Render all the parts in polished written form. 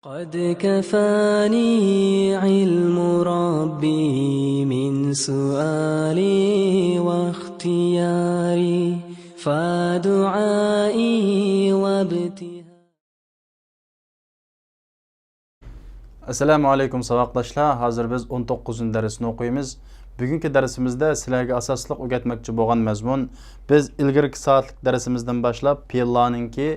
قد كفاني علم ربي من سؤالي واختياري فدعائي وابتهالي. Assalamu alaykum savoqdoshlar. Hozir biz 19-darsni o'qiymiz. Bugungi darsimizda sizlarga asosliq o'rgatmoqchi bo'lgan mazmun biz ilgirki soatlik darsimizdan boshlab fe'llarningki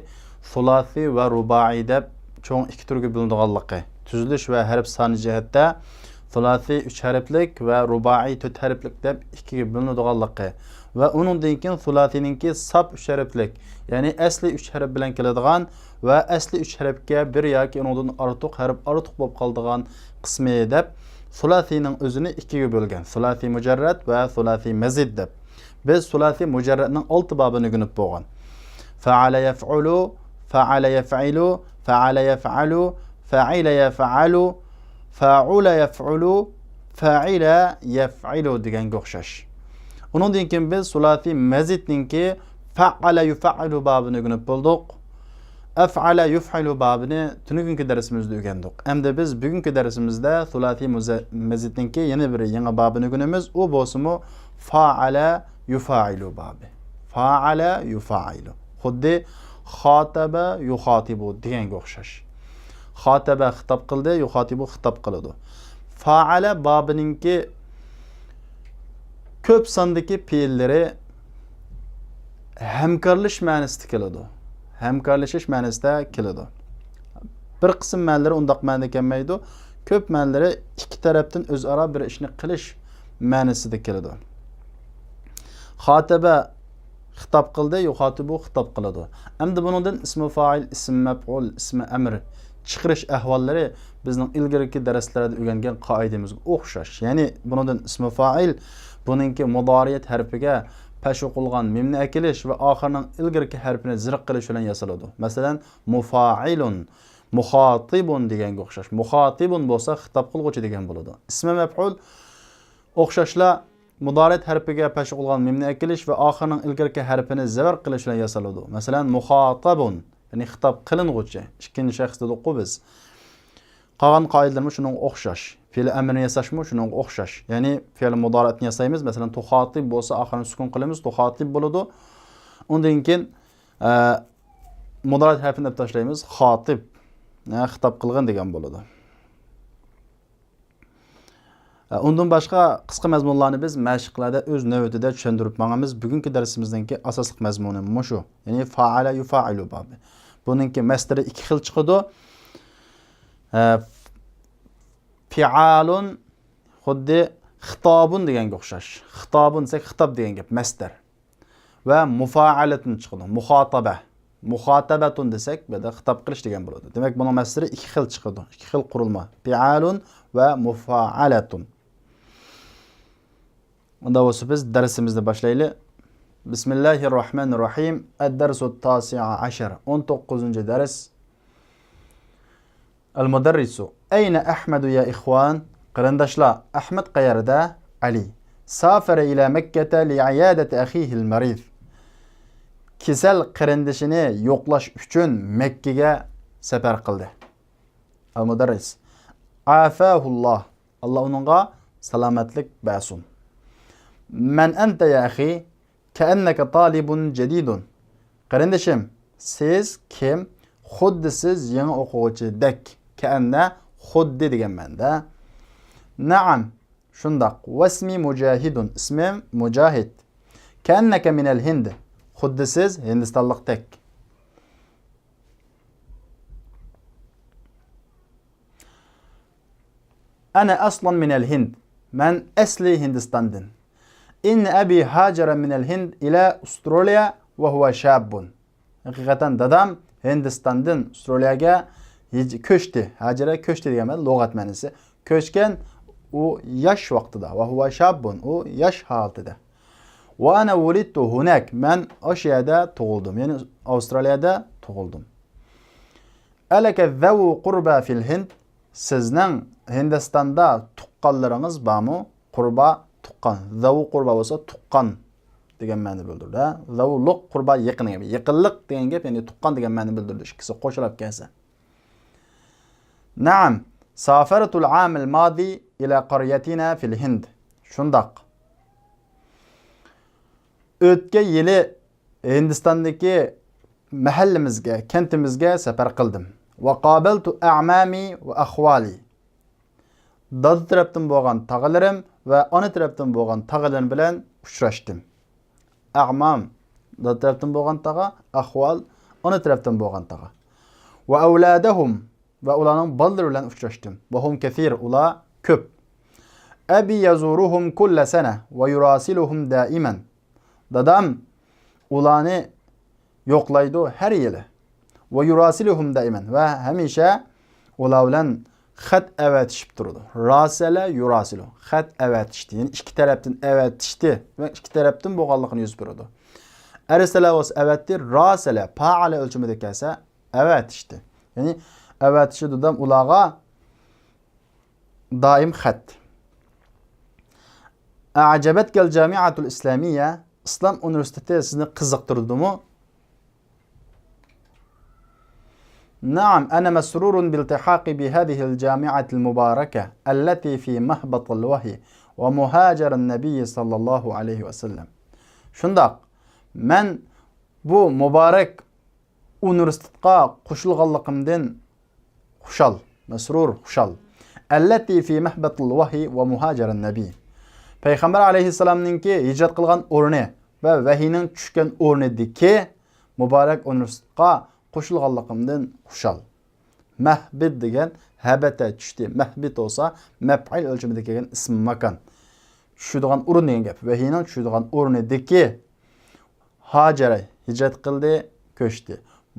sulasi va rubai deb cho'ng ikki turga bo'linadiganligi, tuzilish va harf soni jihatda sulasi 3 harflik va rubai 4 harflik deb ikkiga bo'linadiganligi va uningdan keyin sulasiningki sap 3 harflik, ya'ni asli 3 harf bilan keladigan va asli 3 harfga bir yoki undan ortiq harf ortiq bo'lib qoladigan qismi deb sulasining o'zini ikkiga bo'lgan. Sulasi mujarrad va sulasi mazid deb. Biz sulasi mujarradning 6 bobini o'rganib bo'lgan. Fa'ala yaf'ulu, fa'ala yaf'ilu, fa'ala yaf'alu, fa'ila yaf'alu, fa'ula yaf'ulu, fa'ila yaf'ilu deganga o'xshash. Undan keyin biz sulasi mazidninki fa'ala yuf'ilu bobini o'rganib bo'ldik. Af'ala yuf'ilu babini tunugunki darsimizda o'rgandik. Endi biz bugungi darsimizda sulasi mazidninki yana bir yangi babini o'rganamiz. U bo'lsa-mu fa'ala yufa'ilu babi. Fa'ala yufa'ilu. Xuddi xotaba yuxotibu deganga o'xshash. Xotaba xitob qildi, yuxotibu xitob qiladi. Fa'ala babininki ko'p sondagi fe'llari hamkorlash ma'nosida keladi. Hamkorlashish ma'nosida keladi. Bir qism ma'nolari undaq ma'noda kelmaydi. Ko'p ma'nolari ikki tarafdan o'zaro bir ishni qilish ma'nosida keladi. Xotaba xitob qildi, yuxotibu xitob qiladi. Endi buningdan ismi fa'il, ism maf'ul, ismi amr chiqarish ahvollari bizning ilgirki darslarda o'rgangan qoidamizga o'xshash. Ya'ni buningdan ismi fa'il buningki mudoriyat harfiga pashu qilgan mimni akilish va oxirning ilgirki harfini zirq qilish bilan yasaladi. Masalan, mufa'ilun, muxotibun deganga o'xshash. Muxotibun bo'lsa xitob qilguvchi degan bo'ladi. Ismi maf'ul o'xshashla mudoriyat harfiga pashu qilgan mimni akilish va oxirning ilgirki harfini zirq qilish bilan yasaladi. Masalan, muxotabun, ya'ni xitob qilinguvchi. Ikkinchi shaxsda o'qib biz. Qolgan qoidalarimiz shunga o'xshash. Fe'l amrini yasashmi shunga o'xshash. Ya'ni fe'l mudoratni yasaymiz. Masalan, tuxotib bo'lsa oxirini sukun qilamiz, tuxotib bo'ladi. Undan keyin mudorat harfini olib tashlaymiz, xotib, xitob qilgan degan bo'ladi. Undan boshqa qisqa mazmunlarni biz mashqlarda o'z navbatida tushuntirib bo'lganmiz. Bugungi darsimizdanki asosiy mazmuni shu. Ya'ni fa'ala yufa'ilu babi. Buningki masdari ikki xil chiqadi. Fi'alun xuddi xitobun deganga o'xshash. Xitobun desa xitob degan gap, masdar. Va mufa'alatun chiqadi. Muxotaba. Muxotabatun desak, bu yerda xitob qilish degan bo'ladi. Demak, buning masdari ikki xil chiqadi. Ikki xil qurilma. Fi'alun va mufa'alatun. Unda bo'lsa biz darsimizni boshlaylik. Bismillahirrohmanirrohim. Ad-darsu at-tasi'. 19-dars. Al-mudarrisu. Ayna Ahmadu ya ikhwan? Qarindoshlar, Ahmad qayerda? Ali. Safara ila Makkata li'iyadati akhihi al-marid. Kasal qarindishini yo'qlash uchun Makkaga safar qildi. Al-mudarris. Afahulloh. Alloh uningga salomatlik bersin. Man anta ya akhi? Ka'annaka talibun jadidun. Qarindishim, siz kim? Xuddi siz yangi o'quvchidek. Ka'anna xuddi degan ma'noda. Na'am, shundoq. Wasmi mujahidun. Ismim mujahid. Ka'annaka minal Hind. Xuddi siz Hindistonlikdek. Ana aslan minal Hind. Man asli Hindistondan. In abi hajara minal Hind ila Australia wa huwa shabun. Haqiqatan dadam Hindistondan Australiyaga ko'chdi. Hajara ko'chdi degan ma'no lug'at ma'nosi. Ko'chgan u yosh vaqtida va huwa shabun, u yosh holatida. Va ana wulidtu hunak, men o'sha yerda tug'ildim, ya'ni Avstraliyada tug'ildim. Alaka zawu qurba fil Hind. Sizning Hindistonda tuqqanlaringiz bormi? Qurba tuqqan. Zawu qurba bo'lsa tuqqan degan ma'no bildirdi. Zavuluq qurba yaqin, yaqinlik degan gap, ya'ni tuqqan degan ma'no bildirdi. Ikkisi qo'shilib kelsa. Naam, safaratul amil madi ila qaryatina fil Hind. Shundaq. O'tgan yili Hindistondagi mahallimizga, kentimizga safar qildim. Va qabaltu a'mami va ahvali. Dad tarafdan bo'lgan tog'alarim va ona tarafdan bo'lgan tog'alarim bilan uchrashdim. A'mam dad tarafdan bo'lgan tog'a, ahval ona tarafdan bo'lgan tog'a. Va avladahum va ularning bolalari bilan uchrashdim. Va hum kathir, ular ko'p. Abi yazuruhum kulla sana va yurasiluhum daiman. Dadam ularni yo'qlaydi har yili. Va yurasiluhum daiman va hamisha ular bilan xat avatishib turdi. Rasala yurasilu. Xat avatishdi. Ya'ni ikki tarafdan avatishdi va ikki tarafdan bo'lganligini yuz berdi. Arsala was avatdi, rasala fa'ala o'lchimida kelsa avatishdi. Ya'ni avatishi dadam ularga doim xat. A'jabatkal jami'atul islamiyya, islom universiteti sizni qiziqtirdimi? نعم أنا مسرور بالتحاقي بهذه الجامعة المباركة التي في مهبط الوحي ومهاجر النبي صلى الله عليه وسلم. Shundaq, men bu muborak universitetga qo'shilganligimdan xushal, masrur, xushal. Allati fi mahbatil wahyi va muhajar an-nabiy. Payg'ambar alayhissalomningki hijrat qilgan o'rni va vahiyning tushgan o'rnidagi muborak universitetga qo'shilganligimdan xushal. Mahbit degan habata tushdi. Mahbit bo'lsa maf'il o'lchimida kelgan ism makon. Tushadigan o'rin degan gap. Vahiyning tushadigan o'rnidagi hajara hijrat qildi, ko'chdi.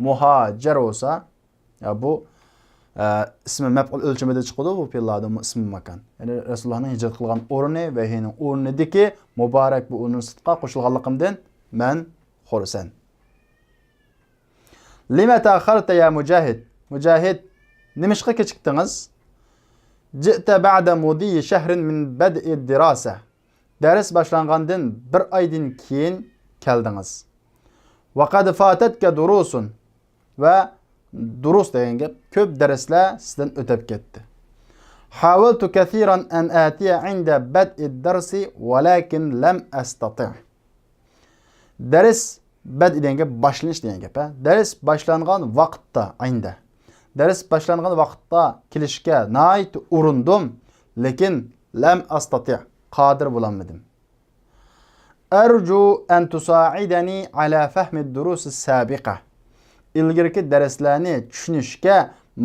Muhajar bo'lsa, ya bu ismi maf'ul o'lchimida chiqadi, bu fe'llarning ismi makon. Ya'ni Rasulullohning hijrat qilgan o'rni va vahiyning o'rnidagi muborak bu universitetga qo'shilganligimdan men xursand. Lima ta'akharta ya Mujahid? Mujahid, nimishqa kechikdingiz? Ji'ta ba'da mudi shahrin min bad'i dirasa. Dars boshlangandan bir oydan keyin keldingiz. Va qad fatatka durusun. Va durus degan gap, ko'p darslar sizdan o'tib ketdi. Hawaltu kathiran an atiya inda bad'i darsi walakin lam astati'. Dars bad degan gap boshlanish degan gap. Dars boshlangan vaqtda aynda. Dars boshlangan vaqtda kelishga nayt urindim, lekin lam astati' qodir bo'lmadim. Arju an tusa'idani ala fahmi ad-durus as-sabiqa. Ilgirki darslarni tushunishga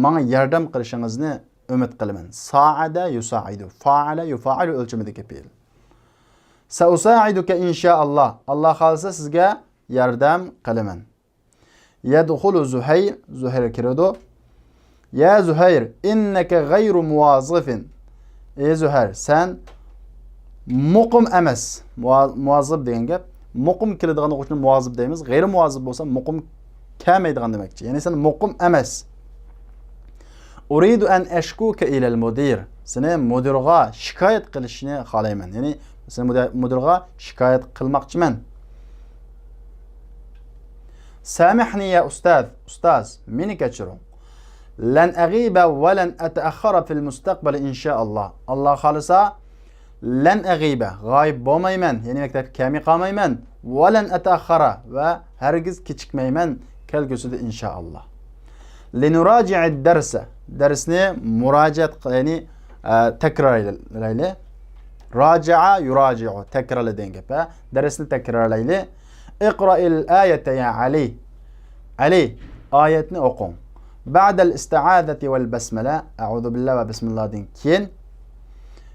menga yordam qilishingizni umid qilaman. Sa'ada yusa'idu, fa'ala yufa'ilu o'lchimidagi fe'l. Sa'usa'iduka inshaalloh. Alloh xolisa sizga yordam qilaman. Yadkhulu Zuhayr, Zuhayr kiradi. Ya Zuhayr, innaka ghayru muwazifin. Ey Zuhayr, sen muqim emas. Muwazib degan gap, muqim keladigan o'quvchini muwazib deymiz. G'ayri muwazib bo'lsa muqim kelmaydigan demakchi. Ya'ni sen muqim emas. Uridu an ashkuka ila al-mudir. Seni mudirga shikoyat qilishni xohlayman. Ya'ni sen mudirga shikoyat qilmoqchiman. Samihni ya ustaz, ustaz, meni kechiring. Lan aghiba va lan ataakhkhara fil mustaqbal inshaalloh. Alloh xolisa lan aghiba, g'oyib bo'lmayman, ya'ni maktabga kelmay qolmayman. Va lan ataakhkhara va hargiz kechikmayman kelgusida inshaalloh. Linuraji'id darsa, darsni murojaat, ya'ni takrorlayli. Raja'a yuraji'u, takrorla degan gap. Darsni takrorlayli. Iqra'il ayata ya Ali. Ali, oyatni o'qing. Ba'da al-isti'azati wal basmala, a'udhu billahi va bismillahdan keyin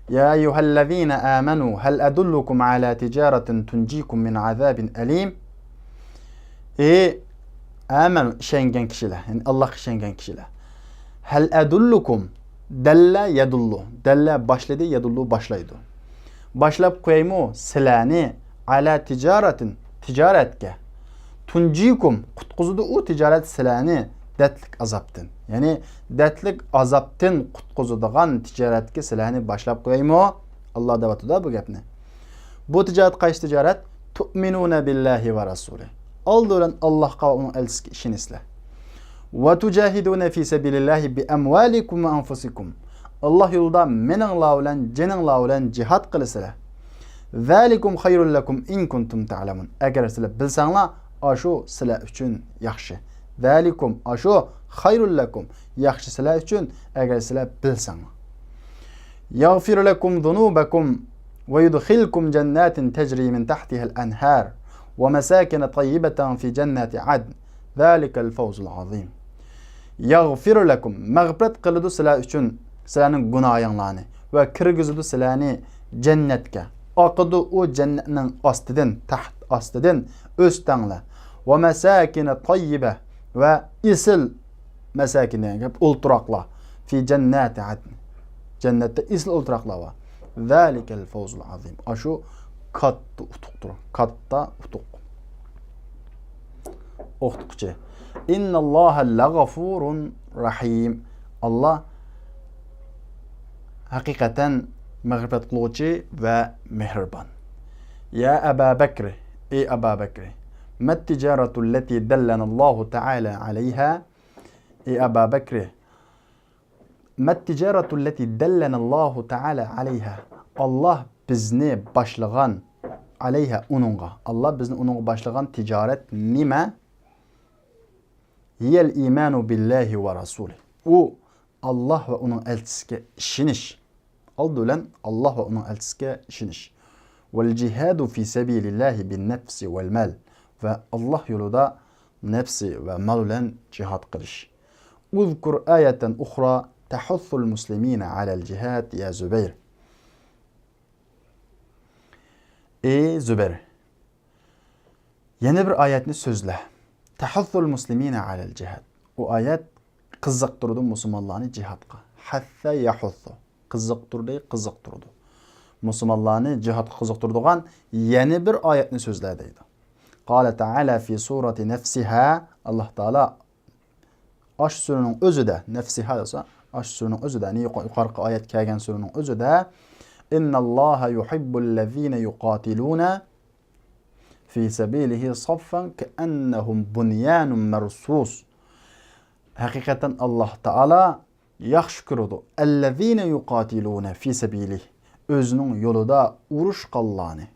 ya ayyuhallazina amanu hal adullukum ala tijaratin tunjikum min azabin alim. Amanu ishongan kishilar, ya'ni Allohga ishongan kishilar. Hal adullukum, dalla yadullu. Dalla boshladi, yadullu boshlaydi. Boshlab qo'yaymi sizlarni ala tijaratin, tijoratga. Tunjikum, qutqizudi u tijorat sizlarni datlik azobdan. Ya'ni datlik azobdan qutqizadigan tijoratga sizlarni boshlab qo'yaymi? Alloh davatida bu gapni. Bu tijorat qaysi tijorat? Tu'minuna billahi va rasuli. Oldidan Allohga va uning elchisiga ishonaysizlar. Ve tujahidune fi sabilillahi bi amwalikum ve anfusikum. Allah yolunda meninglar bilen, jeninglar bilen jihad qilsizlar. Zalikum hayrul lakum in kuntum ta'lamun. Agar sizlar bilsanglar, aşu sizlar uchun yaxshi. Zalikum aşu hayrul lakum. Yaxshi sizlar uchun agar sizlar bilsanglar. Yaghfir lakum dhunubakum ve yudkhilkum jannatin tajri min tahtiha al-anhar ve masakin tayyibatan fi jannati adn. Zalikal fawzul azim. Yaghfir lakum mağfiret qiladi sizlar uchun sizlarning gunohinglarni va kirgizadi sizlarni jannatga. Aqıdı o cennetin astidan, taht astidan o'stanglar. Ve masakin tayyibe ve isil masakin yani o'ltiraqlar fi jannati adn. Cennette isil o'ltiraqlar var. Zalikel fawzul azim. Aşu katta utuqtur. Katta utuq. Oxtuqçı. İnnallaha lagafurun rahim. Allah hakikaten mağfiret qiluvchi ve mehribon. Ya Aba Bakr, ey Aba Bakr, ma tijaratu allati dallana Allahu Teala alayha? Ey Aba Bakr, ma tijaratu allati dallana Allahu Teala alayha? Allah bizni başlagan alayha ununga. Allah bizni ununga başlagan ticaret nima? Hiyel imanu billahi ve rasulih. O Allah ve onun elçisiga ishonish. Aldulan Allah ve onun elçisiga ishonish. Vel cihadu fi sabilillahi bin nefsi vel mal. Ve Allah yolunda nefsi ve mal bilan cihad qilish. Uzkur ayeten ukhra tahussul muslimina alal cihad ya Zübeyr. Ey Zübeyr. Yeni bir ayetni sözle. Tahussul muslimina alal cihad. O ayet qiziqtirdi musulmonlarni jihadga. Hatta yahussu. Qiziqtirdi. Musulmonlarni jihadga qiziqtiradigan yeni bir oyatni so'zladi deydi. Qala ta'ala fi surati nafsiha. Allah Taala Ash surining o'zida, nafsiha desa, Ash surining o'zida, yuqorqi oyat kelgan surining o'zida innalloha yuhibbul-ladzina yuqatiluna fi sabilihi saffan ka'annahum bunyanun marsus. Hakikaten Allah Taala yaxshi ko'radi. Allazina yuqatiluna fi sabilihi. Özünün yolunda uruş qillarni.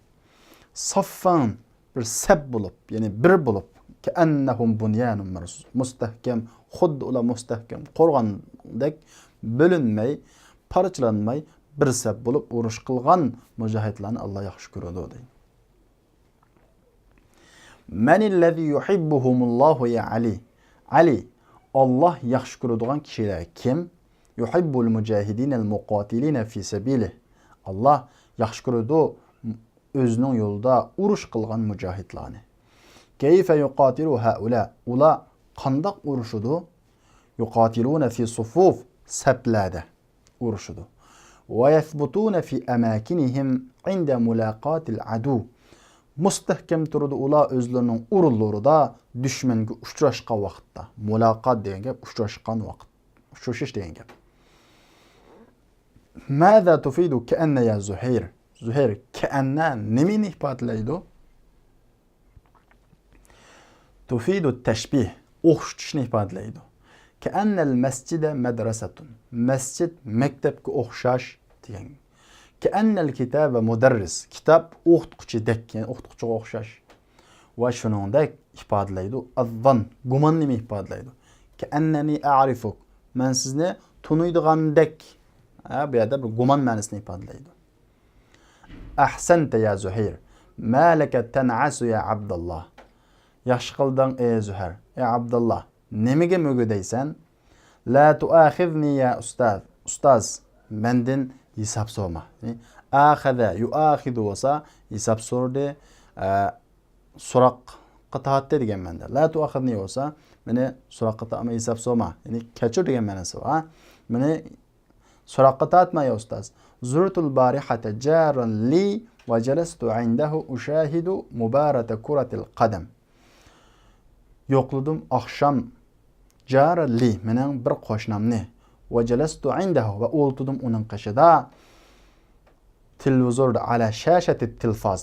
Saffan bir sab bulup, yani bir bulup ka'annahum bunyanun marsus. Mustahkam, xuddi ular mustahkam qo'rg'ondek bo'linmay, parchalanmay bir sab bulup uruş qilgan mujahidlarni Allah yaxshi ko'radi deydi. Manillazi yuhibbuhumullahu ya Ali. Ali Allah yaxshi ko'radigan kishilar kim? Yuhibbul mujahidinal muqatilina fi sabilihi. Allah yaxshi ko'radi o'zining yo'lida urush qilgan mujahidlarni. Kayfa yuqatilu haula? Ular qandoq urushudu? Yuqatiluna fi sufuf, saplada urushudu. Wa yathbutuna fi amakinihim inda mulaqatil adu. Mustahkam turdi ular o'zlarining o'rinlarida dushmanga uchrashgan vaqtda. Muloqot degan gap uchrashgan vaqt. Uchrashish degan gap. Mada tufidu ka'anna ya Zuhair? Zuhair ka'anna nimani ifodalaydi? Tufidu tashbih, o'xshatishni ifodalaydi. Ka'anna al-masjida madrasatun. Masjid maktabga o'xshash degan. Ka'anna al-kitaba mudarris. Kitob o'qituvchidek, ya'ni o'qituvchiga o'xshash. Va shuningdek ifodalaydi. Az-zan, gumonni ifodalaydi. Ka'annani a'rifuk. Men sizni tunuydigandek. Bu yerda bir gumon ma'nosini ifodalaydi. Ahsanta ya Zuhair. Malaka tan'asu ya Abdullah. Yaxshi qilding ey Zuhair. Ey Abdullah, nimaga mugudaysan? La tu'akhidni ya ustaz. Ustaz, mendan hisob so'rama. Akhada yu'akhidu bo'lsa hisob so'rdi, so'roq qata'atdi degan ma'noda. La tu'akhidni bo'lsa, meni so'roq qata'ma hisob so'rama. Ya'ni kechir degan ma'nosi bor. Meni so'roq qata'atma ya ustaz. Zurtul barihata jaran li va jalastu indahu ushahidu mubarata kuratil qadam. Yo'qladim oqshom jaran li, mening bir qo'shnimni va jalastu indahu va o'ltirdim uning qishida. Televizorda ala shashati tilfaz,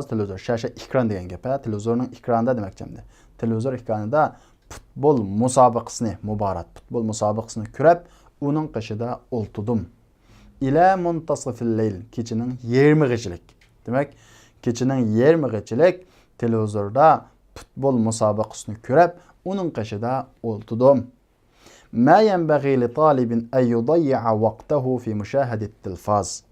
televizor, shasha ekran degan gap. Televizorning ekranida demakchimdi. Televizor ekranida futbol musobaqasini, muborat futbol musobaqasini ko'rib, uning qishida o'ltidim. İla muntasifil leyl, kechining 20gachilik. Demak, kechining 20gachilik televizorda futbol musobaqasini ko'rib, uning qishida o'ltidim. Ma yanbaghi li talibin an yudayya vaqtahu fi mushahadati tilfaz.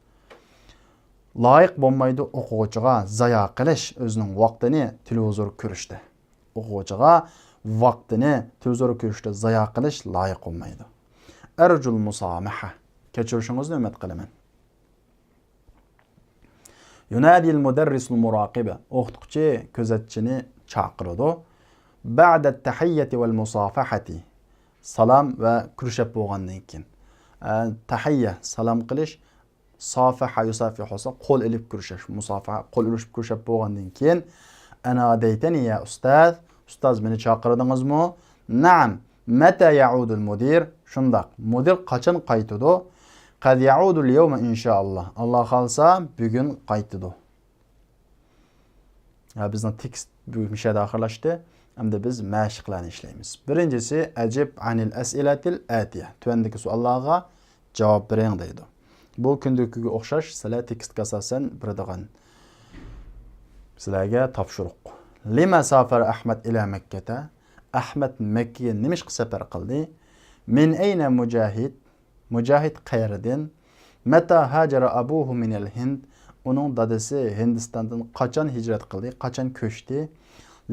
Loyiq bo'lmaydi o'quvchiga zayo qilish o'zining vaqtini televizor ko'rishda. O'quvchiga vaqtini televizor ko'rishda zayo qilish loyiq bo'lmaydi. Arjul musamaha. Kechirishingizni umid qilaman. Yunadi al-mudarris al-muraqiba. O'qituvchi kuzatchini chaqiradi. Ba'da at-tahiyyati wal musafahati. Salam va kurashib bo'lgandan keyin. Tahiyya salam qilish, safaha yusafihu olsa qo'l ilib kurashish, musafaha qo'l ilib kurashib bo'lgandan keyin ana daytani ya ustaz, ustoz meni chaqirdingizmi? Na'am. Mata ya'udu al-mudir? Shundaq. Mudir qachon qaytadi? Qad ya'udu al-yawma inshaalloh. Alloh xolsa bugun qaytadi. Bizning tekst bu mishada oxirlashdi. Endi biz mashqlarni ishlaymiz. Birinchisi ajib anil as'ilatil atiya. Tuvandagi savollarga javob bering deydi. Bu kundukiga o'xshash sizlar tekstga asosan biradigan sizlarga topshiriq. Lima safara Ahmad ila Makkata? Ahmad Makkaga nima ish safar qildi? Min ayna Mujahid? Mujahid qayerdan? Mata hajara abuhu min al-Hind? Uning dadasi Hindistondan qachon hijrat qildi? Qachon ko'chdi?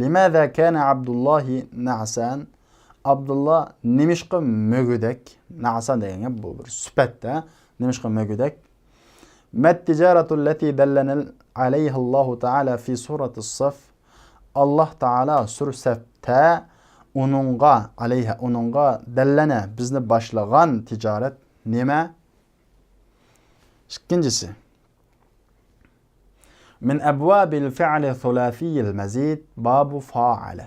Limaza kana Abdullah na'san? Abdullah nimishqa mögüdek? Na'san degan bu bir sifatda nimishqa mögüdek. Mat tijaratu allati dallana alayha Alloh taala fi surati as-Saf. Alloh taala sursafta uningga alayha uningga dallana bizni boshlagan tijorat nima? İkincisi من أبواب الفعل الثلاثي المزيد باب فاعل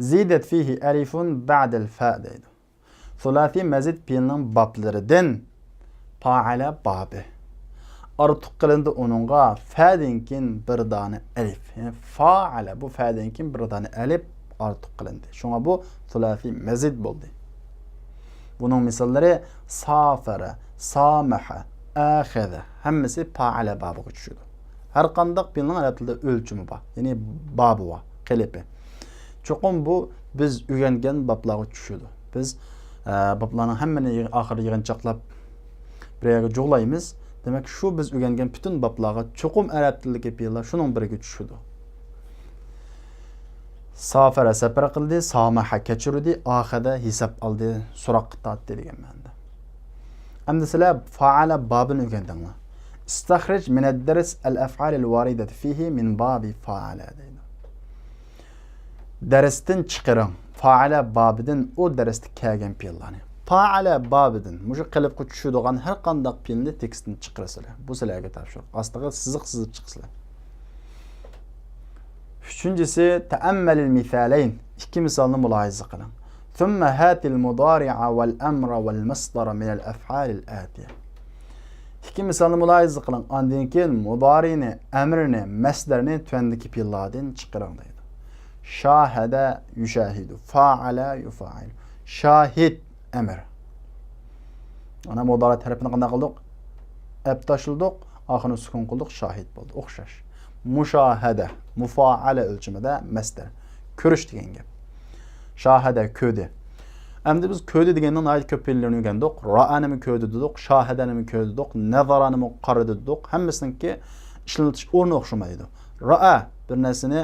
زيدت فيه ألف بعد الفاء deydi. ثلاثي مزيد fiilinin bablarından فاعل babı. Artıq qılındı onunğa fa'dan keyin bir dana elif. Yani faala bu fa'dan keyin bir dana elif artıq qılındı. Şuna bu ثلاثي مزيد bo'ldi. Bunun misalları safara, samaha, akhadha hammasi faala babıga tushadi. Her qandaq fiilning arab tilida o'lchimi bor. Ya'ni babi bor, qilipi. Cho'qim bu biz o'rgangan bablarga tushadi. Biz bablarning hammani oxiri yig'inchoqlab bir yerga jo'g'laymiz. Demak, shu biz o'rgangan butun bablarga cho'qim arab tilidagi fiillar shuning biriga tushadi. Safara safar qildi, samaha kechirdi, oxada hisob oldi, so'roq tortdi degan ma'noda. Endi sizlar faala babini o'rgandinglar. استخرج من الدرس الأفعال الواردة فيه من باب فاعل. درستن çıqırın. Faala babıdan o derste kelgen fiillarni. Faala babıdan muşu qilib tushadigan har qanday fiilni tekstni chiqirasizlar. Bu sizlarga topshiriq. Ostiga siziq sizib chiqsizlar. Üçüncüsü taammalil misalayn. İki misalni mulohaza qiling. Thumma hatil mudari'a wal amra wal masdara min al af'al al atiya. İki misalni mulohaza qiling. Ondan keyin mudorini, amrini, masdarini tuvandagi fiillardan chiqiring deydi. Shahada yushahidu, fa'ala yufa'il. Shahid amr. Ana mudori tarafini qanday qildik? Ab tashildik, oxirini sukun qildik, shahid bo'ldi. O'xshash. Mushahada, mufaala o'lchimida masdar. Ko'rish degan gap. Shahada ko'di. Endi biz ko'di degandan ayt ko'p fiillarni o'rgandik. Ra'animi ko'di dedik, shahadanimi ko'di dedik, nazaranimi qaradi dedik. Hammasiniki ishlatish o'rni o'xshamaydi. Ra'a bir narsani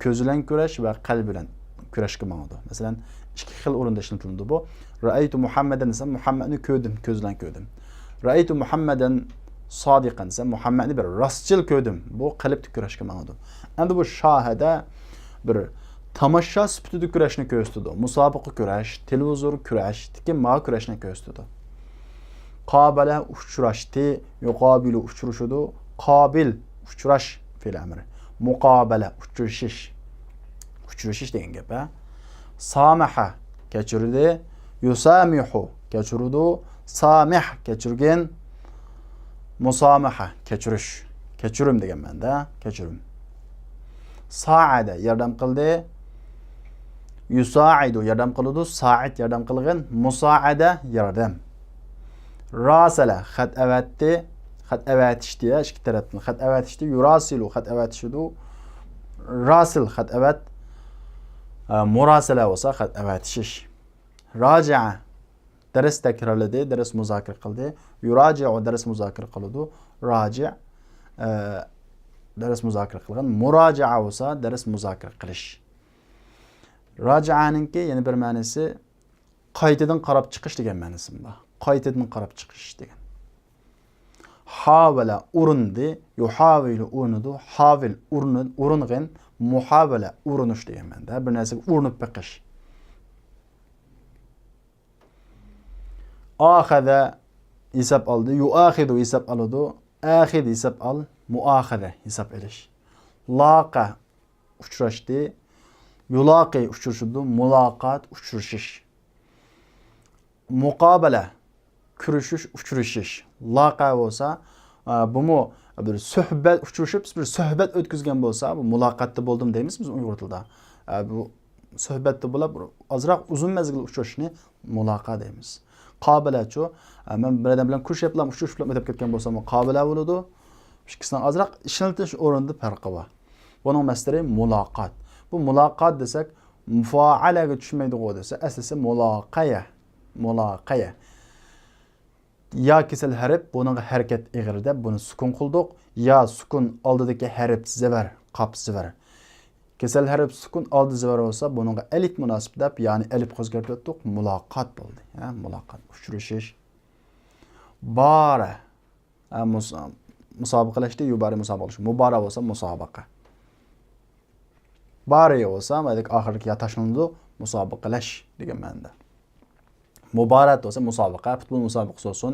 ko'z bilan ko'rash va qalb bilan ko'rashga ma'noda. Masalan, ikki xil o'rinda ishlatiladi bu. Ra'aytu Muhammadan desam, Muhammadni ko'rdim, ko'z bilan ko'rdim. Ra'aytu Muhammadan sodiqan desam, Muhammadni bir rostchil ko'rdim. Bu qalbni ko'rashga ma'noda. Endi bu shahada bir tamasha sifatida kurashni ko'rsatadi. Musobaqa kurash, televizor kurash, tikin ma kurashni ko'rsatadi. Qabala uchrashdi, yuqabilu uchrashudu, qabil uchrash fe'l amri. Muqabala uchrashish. Uchrashish degan gap, ha? Samaha kechirdi, yusamihu kechirdi, samih kechirgan, musamaha kechirish. Kechirim degan ma'noda, kechirim. Saada yordam qildi. Yusaidu yordam qiladi, sa'id yordam qilgan, musaada yordam. Rasala xat avatdi, xat avatishdi, ikki tarafdan xat avatishdi, yurasilu xat avatishdi, rasil xat avat, murasala bo'lsa xat avatishish. Raja'a dars takrorladi, dars muzokara qildi, yuraji'u dars muzokara qiladi, raji' dars muzokara qilgan, muroja'a bo'lsa dars muzokara qilish. Raja'ninki yana bir ma'nosi qaytadan qarab chiqish degan ma'nosi bor. Qaytadan qarab chiqish degan. Havala urindi, yuhavilu urnudu, havil uringan, muhavala urinish degan ma'noda. Bir narsaga urinib beqish. Akhada hisab aldı, yuakhidu hisab aldı, akhid hisab al, muakhada hisab elish. Laqa uchrashdi, yulaqi uchrashdi, mulaqat uchrashish. Muqabala kurashish, uchrashish. Laqa bo'lsa, bu bir suhbat uchrashib, bir suhbat o'tkazgan bo'lsa, bu muloqatda bo'ldim deymiz biz Uyg'ur tilida. Bu suhbatda bo'lib, ozroq uzun mezgil uchrashishni muloqa deymiz. Qabalachu, men bir odam bilan kurshyapman, uchrashib o'tib ketgan bo'lsam, qabala bo'ladi. Ikkisidan ozroq ishiltish o'rinda farqi bor. Buning masdari muloqat. Bu muloqat desak, mufaalaga tushmaydi-ku desa, aslisi muloqaya. Muloqaya. Ya kesel harf bunun hareket ig'irda buni sukun qildik, ya sukun oldidagi harf zivar, qop zivar. Kesel harf sukun oldi zivar bo'lsa, buningga alif munosib deb, ya'ni alif qo'zgartirdik, muloqat bo'ldi. Ha, muloqat, uchrashish. Bara. Musobaqalashdi, yubari musobaqalash. Mubara bo'lsa musobaqa. Bari bo'lsa, maylik oxirgi tashlandi, musobaqalash degan ma'noda. Muborat bo'lsa musobaqa, futbol musobaqasi olsun,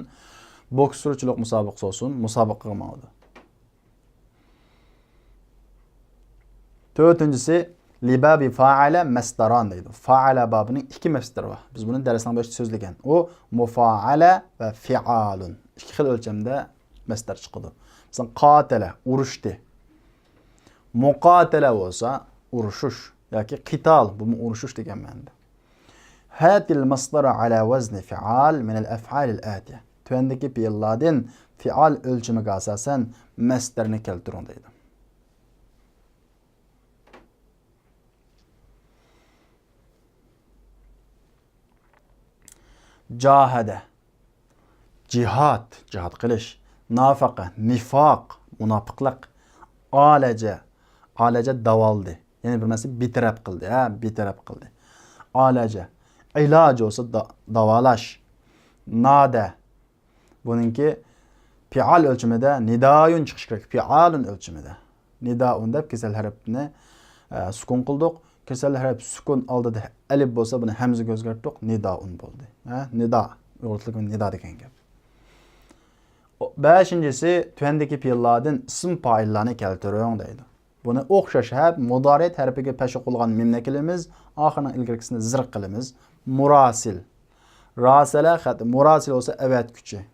boks suruvchilik musobaqasi olsun, musobaqa qilmoqdi. To'rtinchisi libabi fa'ala masdaran deydi. Fa'ala babining ikki masdari bor. Biz buni darsdan boshida so'zlagan. O mufa'ala va fi'alun. Ikki xil o'lchamda masdar chiqadi. Masalan, qatala urushdi. Muqatala bo'lsa urushish yoki qital, bu urushish degan ma'noda. هات المصدر على وزن فعال من الأفعال الآتية. Tüendeki fiillerden fial ölçümü asasen masdarını keltirun deydi. Cahade, cihat, cihat qilish. Nafaqa, nifaq, munofiqlik. Alaca, alaca davaldi. Yani bir mesela bitirab qildi, ha, bitirab qildi. Alaca. İlaç olsa davalaş. Nade. Bununki fial ölçümüde nidayun çıkış gerek. Fialun ölçümüde. Nidaun deb kesel harfini sukun qildik. Kesel harf sukun aldı da alif bo'lsa buni hamza o'zgartirdik. Nidaun bo'ldi. Ha, nida. Yo'qlik nida degan gap. Beshinchisi tüendeki fiillardan ism fa'illarni keltiring deydi. Buni o'xshash harf mudorat harfiga pasha qo'yilgan mimni kelimiz, oxirining ilgirgisini zir qilamiz. Murasil. Rasala xat murasil olsa evet kuchi.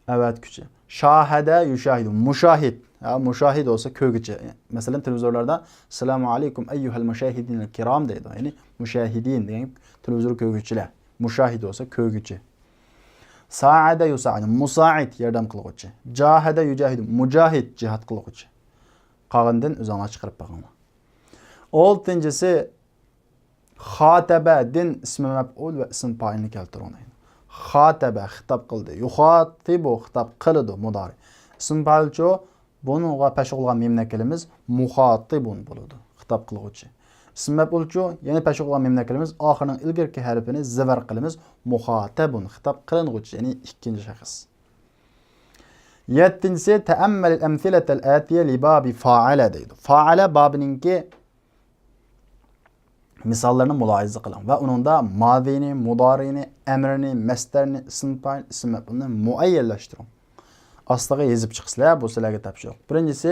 Evet kuchi. Şahada yushahidu. Mushahid. Ya mushahid olsa ko'gichi. Masalan televizorlarda "Assalomu alaykum ayyuhal mushahidinil kiram" deydi. Yani mushahidin degan televizor ko'gichilar. Mushahid olsa ko'gichi. Sa'ada yusa'id. Musa'id yordam qiluvchi. Jahada yujahidu. Mujahid jihad qiluvchi. Qag'indan o'zingga chiqarib baqinglar. Oltinchisi Xataba din ismi maf'ul ve ism fa'ilni keltiradi. Xataba xitob qildi. Yuxatibu xitob qiladi mudari. Ism fa'ilcho buningga pasha qilgan mimni kelimiz muxatibun bo'ladi. Xitob qiluvchi. Ism maf'ulcho yana pasha qilgan mimni kelimiz oxirining ilgirki harfini zivar qilamiz muxatabun xitob qilinguvchi, ya'ni ikkinchi shaxs. Yettinchisi ta'ammal al-amthilata al-atiya li babi fa'ala deydi. Fa'ala babininki misallarını mulohaza qiling va uningda madini, mudorini, amrini, masdarni, ism fa'il, ism maf'ulni muayyanlashtiring. Ostiga yozib chiqsizlar, bu sizlarga topshiriq. Birinchisi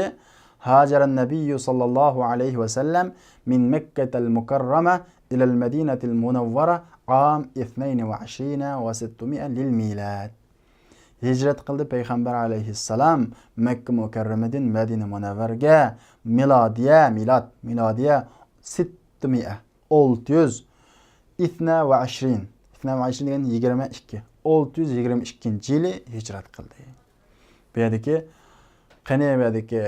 Hajaran Nabiyyu sallallohu alayhi va sallam min Makkatal Mukarrama ila al-Madinatil Munawwara am 22 va 600 lil milad. Hicret qildi payg'ambar alayhissalom Makka Mukarramadan Madina Munawwarga miladiya 600 622 22 degan 22 622 yili hijrat qildi. Bu yerdagi qani bu yerdagi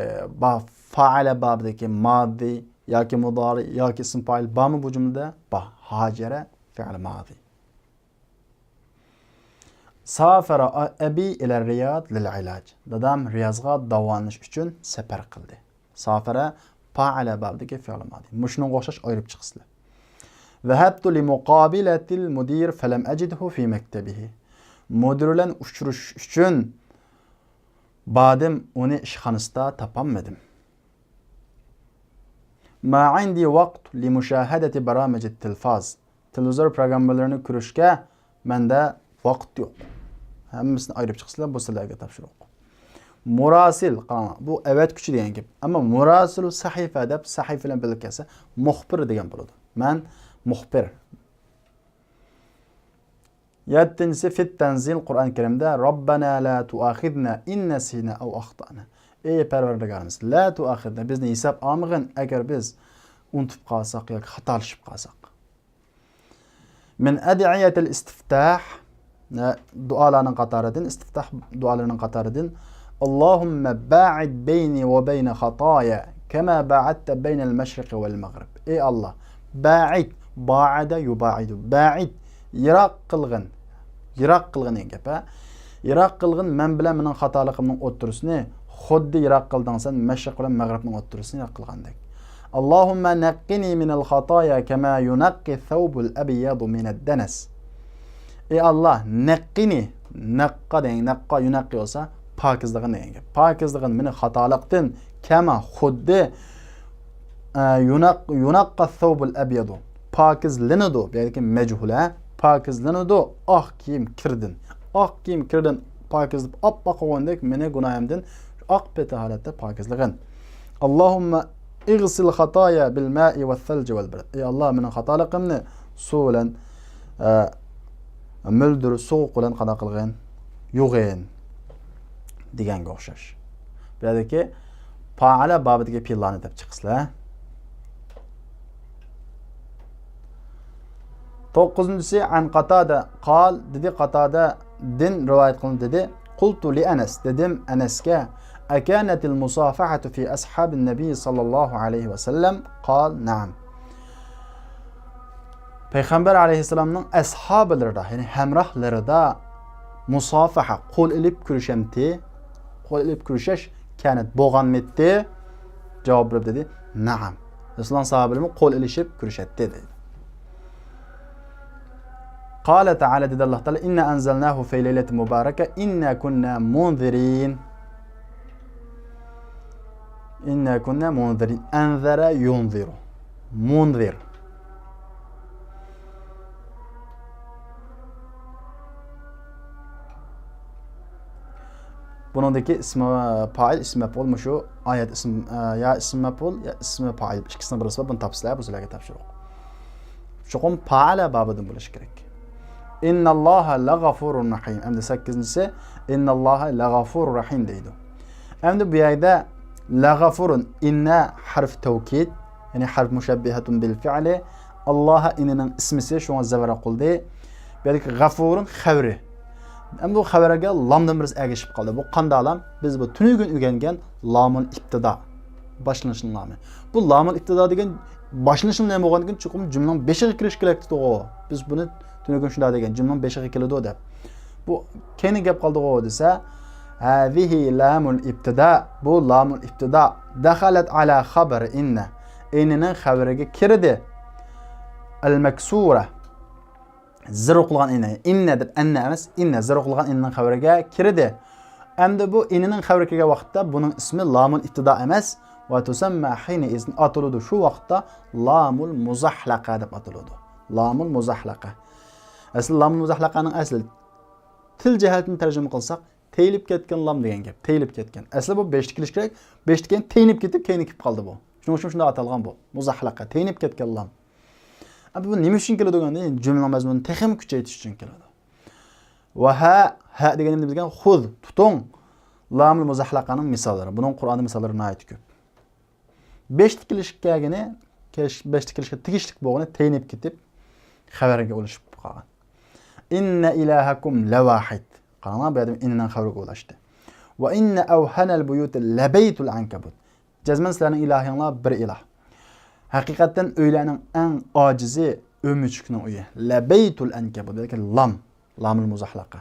faala babdagi madi yoki mudori yoki ism fa'il bormi bu jumlada? Hajara fi'l madi. Safara abi ila Riyad lil ilaj. Dadam Riyazga davolanish uchun safar qildi. Safara fa'ala babdagi fi'l madi. Mushunga o'xshash ayirib chiqsizlar. Zahabtu li muqabilatil mudir falam ajidhu fi maktabihi. Mudir bilan uchrashish uchun badim uni ishxonasida topolmadim. Ma indi vaqt li mushahadati baramij at-tilfaz. Televizor programmalarini ko'rishga menda vaqt yo'q. Hammasini ayirib chiqsizlar, bu sizlarga topshiriq. Murasil, bu evet kuchi degan gap. Ammo murasilu sahifa deb sahifa bilan birlikasi muxbir degan bo'ladi. Men muxbir. 7-si fit tanzil Qur'on Karimda Robbana la tuakhidna in nasina aw akhtana. Ey Parvardigorimiz, la tuakhidna, bizni hisob olmag'in agar biz unutib qolsak yoki xatolashib qolsak. Min adiyatil istiftah, dualarning qatoridan, istiftah dualarining qatoridan Allahumma ba'id bayni va bayna xatoya kama ba'adta bayna al-mashriq wal maghrib. Ey Allah, ba'id, ba'ada yuba'idu, ba'id, yiroq qilg'in degan gap. Yiroq qilg'in men bilan mening xatoligimning o'ttirisini xuddi yiroq qilding sen mashriq bilan mag'ribning o'ttirisini yiroq qilgandek. Allahumma naqqini min al-xatoya kama yunaqqi thawbul abyad min ad-danas. Ey Allah, naqqini, naqqa degan, naqqa yunaqqi olsa pokizlig'in degan gap. Pokizlig'in meni xatolikdan kama xuddi yunaqqa thawbul abyad. Pokizlanidu, ya'ni majhula, pokizlanidu, oq kiyim kirdin. Oq kiyim kirdin, pokizlib oppoq bo'lgandek meni gunohimdan oq peta holatda pokizlig'in. Allohumma igsil xatoya bil ma'i va thalj wal barad. Ey Allah, meni xatoligimni suv bilan muldur sovuq bilan qana qilgin, yug'in deganga o'xshash. Bu yerdagi faala babidagi fe'llarni deb chiqsizlar. 9-si an Qatada qal dedi, Qatada din rivoyat qilindi dedi. Qultu li Anas, dedim Anasga, akanatil musafahatu fi ashabin nabiy sallallohu alayhi va sallam? Qal na'am. Payg'ambar alayhissalomning ashabilarida, ya'ni hamrohlarida musafaha, qo'l ilib kurishamti, qo'l ilib kurishash kanat bo'lganmidi? Javob berib dedi, na'am. Rasululloh sahobalarimiz qo'l ilishib kurishatdi dedi. Qala ta'ala, dedi Alloh taolo, inna anzalnahu fi laylatin mubaraka inna kunna munzirin. Inna kunna munzirin. Anzara yunziru. Munzir. Bunundaki ismi fa'il, ismi maf'ul mu shu ayet ism ya ismi maf'ul ya ismi fa'il ikkisini birisi buni topsizlar, bu sizlarga topshiriq. Chuqum fa'ala babidan bo'lishi kerak. Innalloha lag'afurur rahim. Endi 8-si innalloha lag'afurur rahim deydi. Endi bu yerda lag'afurun inna harf tawkid, ya'ni harf mushabbihatun bil fi'li. Alloha inining ismisi shunga zavara qildi. Bu yerda g'afurun xavri. Endi bu xabarga lamdan birisi agishib qoldi. Bu qanday lam? Biz bu tunugun o'rgangan lamul ibtida, boshlanishning nomi. Bu lamul ibtida degan boshlanishning nomi bo'lgandan keyin chuqur jumlaning 5iga kirish kerak edi. Biz buni tunugun shunday degan, jumlaning 5iga keladi deb. Bu keyin gap qoldi desa, hazihi lamul ibtida, bu lamul ibtida dakhalat ala xabar inna. Inning xabariga kirdi. Al maksura zir o'qilgan inna deb anna emas, inna zir o'qilgan inning xabariga kirdi. Endi bu inning xabariga kirgan vaqtda buning ismi lamul ibtida emas, va tusamma hina izn atiladi. Shu vaqtda lamul muzahlaqa deb atiladi. Lamul muzahlaqa. Asl lamul muzahlaqaning asli til jihatini tarjima qilsak, teyilib ketgan lam degan gap. Teyilib ketgan. Asli bu 5 tikilish kerak. 5 tikkan teyinib ketib, keyin kelib qoldi bu. Shuning uchun shunday atalgan bu. Muzahlaqa, teyinib ketgan lam. Bu nima uchun keladi deganda, jumla mazmunini texim kuchaytirish uchun keladi. Va ha deganimiz bilgan xuz, tutung. Lamul muzahlaqaning misollari. Buning Qur'onda misollari nihoyat ko'p. 5 tikilishgagini beşlik kelishga tegishlik bo'lgani teyinib ketib xabarga olishib qolgan. Inna ilahakum lawahid. Qaranglar bu yerda innan xabarga olashdi. Va inna awhanal buyut labaytul ankabut. Jazman sizlarning ilahinglar bir ilah. Haqiqatan uylarning eng ojizi o'müchukning uyi. Labaytul ankabut degan lamul muzahlaqa.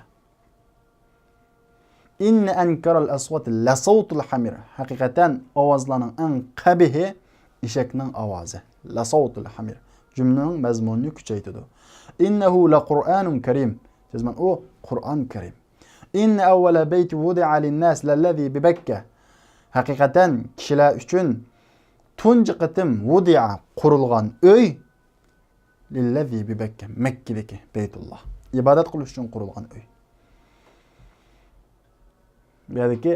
Inna ankaral aswat la sawtul hamir. Haqiqatan ovozlarning eng qabihi eshakning ovozi. La sawtul hamir. Jumlaning mazmunini kuchaytirdi. Innahu la Qur'anun karim. Jazman o Qur'on karim. Inna awwala bayti wudi'a lin-nas lallazi bi Bakka. Haqiqatan kishilar uchun tunji qitim wudi'a qurilgan uy lillazi bi Bakka, Makkadagi Baytulloh. Ibodat qilish uchun qurilgan uy. Bu yerdagi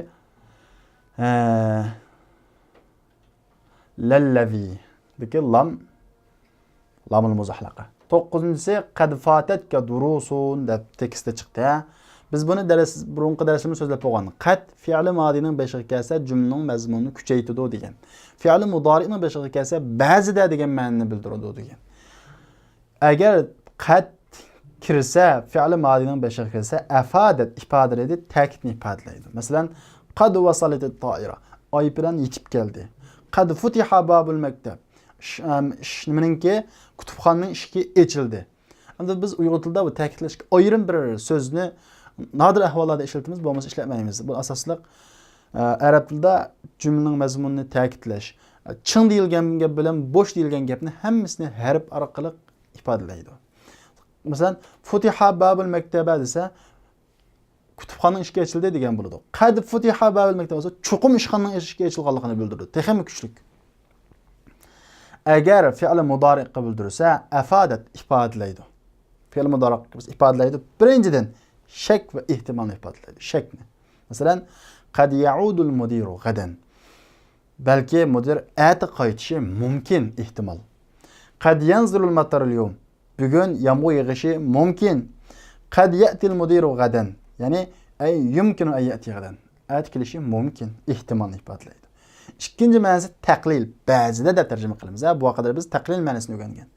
lallazi deki lamul muzahlaqa. 9-si qad fatatka durusun deb tekstda chiqdi. Biz buni burunqi darsimizda so'zlab bo'lgan. Qad fi'li modining beshiga kelsa jumlaning mazmunini kuchaytirdi degan. Fi'li mudorining beshiga kelsa ba'zida degan ma'noni bildiradi degan. Agar qad kirsa fi'li modining beshiga kelsa afadat ifodalaydi, ta'kidni ifodalaydi. Masalan, qad wasalatit ta'ira. Oy bilan yetib keldi. Qad futiha babul maktab. Nimaninki kutubxonaning eshigi ochildi. Endi biz uyg'ur tilida bu ta'kidlashga ayrim bir so'zni nadir ahvollarda ishlatamiz, bo'lmasa ishlatmaymiz. Bu asosliq arab tilida jumlaning mazmunini ta'kidlash, chin deyilgan gap bilan bo'sh deyilgan gapni hammasini harf orqali ifodalaydi. Masalan, futiha babul maktaba desa, kutubxonaning eshigi ochildi degan bo'ladi. Qad futiha babul maktaba desa, chuqum ishxonaning eshigi ochilganligini bildiradi. Texnik kuchlik. Agar fi'l mudori bildirsa, afadat ifodalaydi. Fi'l mudori ifodalaydi. Birinchidan shak va ehtimolni ifodalaydi. Shakni. Masalan, qad ya'udul mudiru gadan. Balki mudir ati qaytishi mumkin ehtimol. Qad yanzilul matar al-yawm. Bugun yomg'ir yog'ishi mumkin. Qad ya'til mudiru gadan. Ya'ni ay yumkinu ay ya'ti gadan. Ati kelishi mumkin ehtimolni ifodalaydi. İkinci ma'nosi taqlil. Ba'zida da tarjima qilamiz. Bu vaqtda biz taqlil ma'nosini o'rgangan.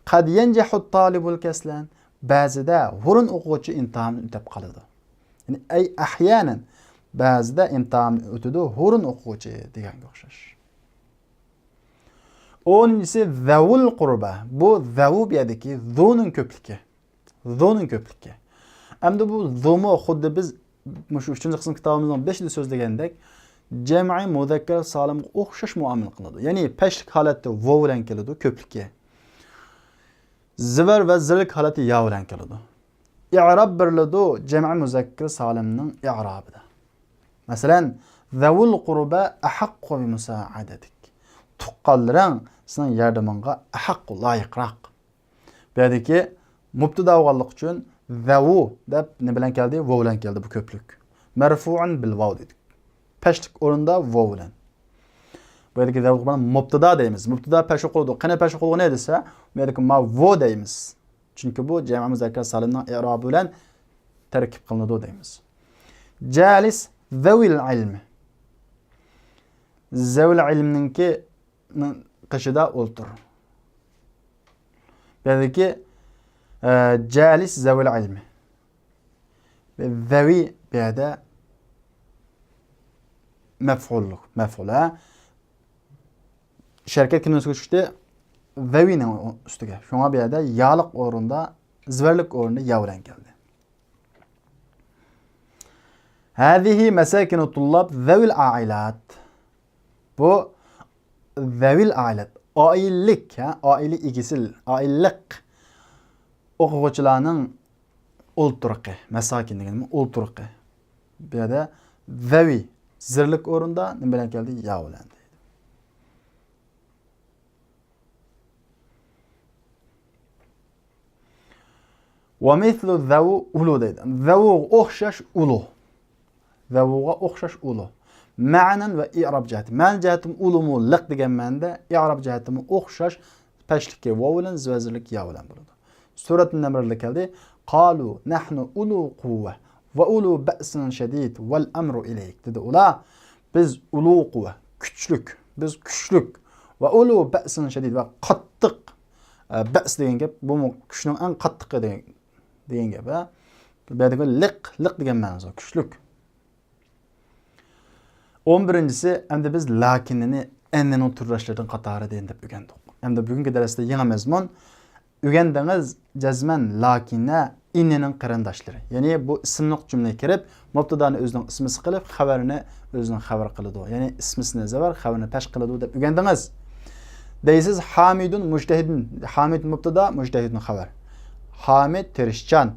Qad yanjahu talibul kaslan. Ba'zida hurun o'quvchi imtihonni o'tab qoladi. Ya'ni ay ahyanan ba'zida imtihonni o'tadi hurun o'quvchi deganga o'xshash. 10-si zavul qurba. Bu zavu biyadiki zo'ning ko'pligi. Zo'ning ko'pligi. Endi bu zo'mo xuddi biz shu 3-qism kitobimizning 5-da so'zlagandek jam'i muzakkar salimga o'xshash muomala qiladi. Ya'ni pashlik holatda vo bilan keladi ko'plikka. Zivar va zirlik holati ya bilan keladi. I'rob beriladi jam'i muzakkar salimning i'robida. Masalan, zawul qurba ahaqqu bi musa'adatik. Tuqqanlarning sizning yordamingga ahaqqu loyiqroq. Bu yerdagi mubtada bo'lganlik uchun zavu deb ne bilan keldi? Vo bilan keldi bu ko'plik. Marfu'un bil vav dedik. Pashlik o'rinda vo bilan. Bu yerdagi zavul qurba mubtada deymiz. Mubtada pashlik qiladi. Qana pashlik qilgan desa, bu yerdagi ma vo deymiz. Chunki bu jam'i muzakkar salimning i'robi bilan tarkib qilinadi deymiz. Jalis zawil ilm. Zawil ilmninki qishida o'ltir. Bu yerdagi jalis zawil ilm. Zawi bu yerda maf'ula. Sharkat kinosiga tushdi. Zavining ustiga. Shunga bu yerda yaliq o'rinda, zvarlik o'rinda ya bilan keldi. Hadihi masakinu tullab zawil ailat. Bu zawil ailat. Oillik, oila egisil, oillik o'quvchilarning o'lturqi, masakin deganmi? O'lturqi. Bu yerda zavi zirlik o'rinda nima bilan keldi? Ya bilan deydi. Va mislu zavu ulu deydi. Zavu o'xshash ulu. Zavuga o'xshash ulu. Ma'nan va i'rob jihati. Man jihatim ulumulliq degan ma'noda, i'rob jihatim o'xshash pashlikka va bilan zvazirlik ya bilan bo'ladi. Suratning namrida keldi. Qalu nahnu ulu quwwa va ulu ba'sin shadid val amru ilayk dedi. Ular biz ulu quwwa, kuchlik, biz kuchlik va ulu ba'sin shadid va qattiq ba's degan gap bu kuchning eng qattiqi degan gap. Bu yerda liq degan ma'nosi kuchlik. 11-si endi biz lakinini enning turlashlaridan qatori deb o'rgandik. Endi bugungi darsda yangi mazmun o'rgandingiz jazman lakina innening qarindoshlari. Ya'ni bu ismliq jumlaga kirib, mubtadoni o'zining ismisi qilib, xabarini o'zining xabar qiladi. Ya'ni ismisini zavar, xabarini pesh qiladi deb o'rgandingiz. Deysiz Hamidun mujtahidun. Hamid mubtada, mujtahidun xabar. Hamid tirishchan.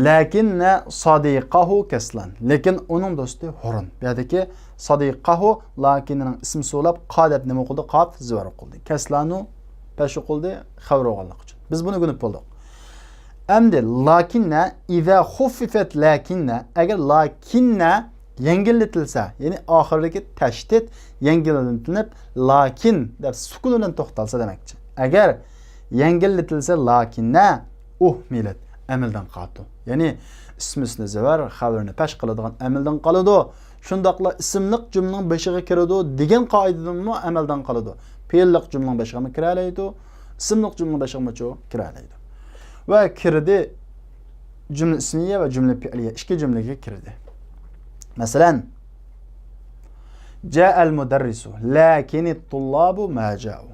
Lakinna sadiqahu kaslan. Lekin uning do'sti hurun. Bu yerdagi sadiqahu lakinning ismi so'lab qadab nima qildi? Qaf zavar qildi. Kaslanu pesh qildi xabar olganlik uchun. Biz buni o'rganib bo'ldik. Endi lakinna iza khuffifat lakinna agar lakinna yengilletilsa, ya'ni oxiridagi tashdid yengillanib lakin deb sukun bilan to'xtalsa demakchi. Agar yengilletilsa lakinna uhmilat amaldan qoldi. Ya'ni ismisni zavar xabarini pesh qiladigan amaldan qoladi. Shundaqla ismliq jumlaning boshiga kiradi degan qoidadan amaldan qoladi. Fe'lliq jumlaning boshiga kira oladi, ismliq jumlaning boshiga kira oladi. Va kirdi jumla ismiya va jumla fi'liya ikki jumlaga kirdi. Masalan, ja'al mudarrisu lakin at-tullabu ma ja'u.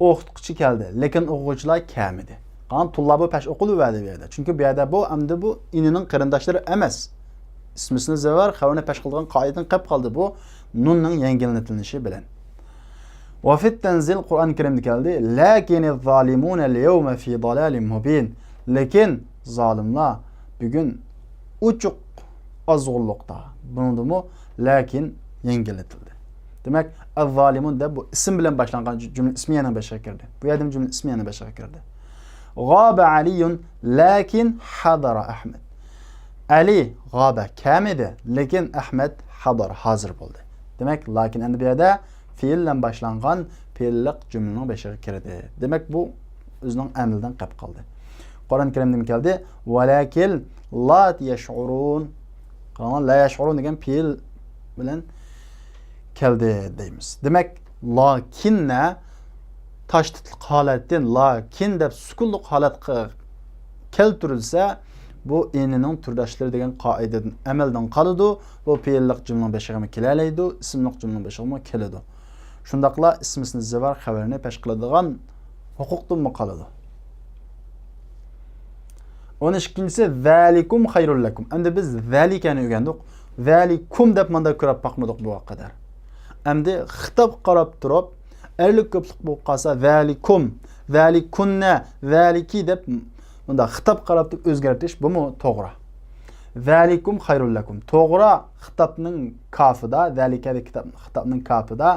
O'qituvchi keldi, lekin o'quvchilar kelmadi. Qan tullabu pesh o'qiluvadi bu yerda. Chunki bu yerda bu endi bu inining qarindoshlari emas. Ismisini zavar, xabarni pesh qilgan qoidadan qilib qoldi bu nunning yengillatilishi bilan. Wa fi tanzil Qur'on Karimda keldi, lakiniz zalimuna al-yawma fi dalalin mubin. Lekin zolimlar bugun uchuq azg'unliqda. Buningmi lakin yengillatildi. Demak, az-zalimun deb bu ism bilan boshlangan jumla ismiyani boshiga kirdi. Bu yerda jumla ismiyani boshiga kirdi. G'aba Aliyun lakin hadara Ahmad. Ali g'aba kamidi, lekin Ahmad hadar hozir bo'ldi. Demak, lakin endi bu yerda fe'l bilan boshlangan fe'lliq jumlaning boshiga kirdi. Demak, bu o'zining amildan qolib qoldi. Qur'on Karimda keldi, "Valakin la yash'urun." Qur'on la yash'urun degan fe'l bilan keldi deymiz. Demak, lakinna tashdidli holatdan lakin deb sukunli holatga keltirilsa, bu enining turdoshlari degan qoidadan amaldan qoladi. Bu fe'lliq jumlaning boshiga kelalaydi, ismliq jumlaning boshiga keladi. Shundaqla ismisni zavar xabarini pesh qiladigan huquqdan qoladi. 12-si zalikum xayrul lakum. Endi biz zalikani o'rgandik. Zalikum deb menda ko'rib baqmadik bu qadar. Endi xitob qarab turib, erlik ko'plik bo'lib qolsa zalikum, zalikunna, zaliki deb bunda xitob qarab turib o'zgartirish bu to'g'ri. Zalikum xayrul lakum. To'g'ri xitobning kafida, zalikadagi xitobning kafida,